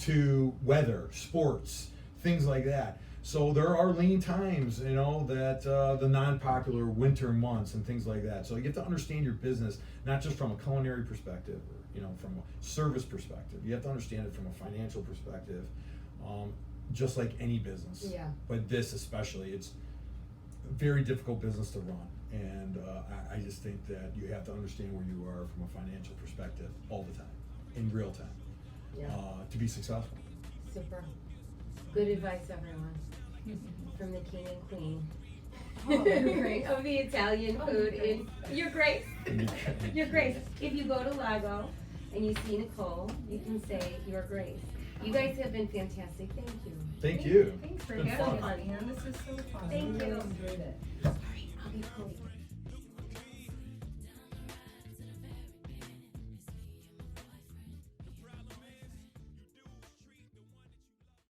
to weather, sports, things like that. So there are lean times, you know, that the non-popular winter months and things like that. So you have to understand your business, not just from a culinary perspective, or, you know, from a service perspective. You have to understand it from a financial perspective, just like any business. Yeah. But this especially, it's a very difficult business to run. And I just think that you have to understand where you are from a financial perspective all the time, in real time, to be successful. Super. Good advice, everyone. From the king and queen. Oh, you're great. Of the Italian food. Your Grace. Your Grace. If you go to Lago and you see Nicole, you can say, Your Grace. You guys have been fantastic. Thank you. Thank you. Thanks for It's been having fun. us, Ann. This is so fun. Thank I really you. enjoyed it. All right, I'll get Chloe.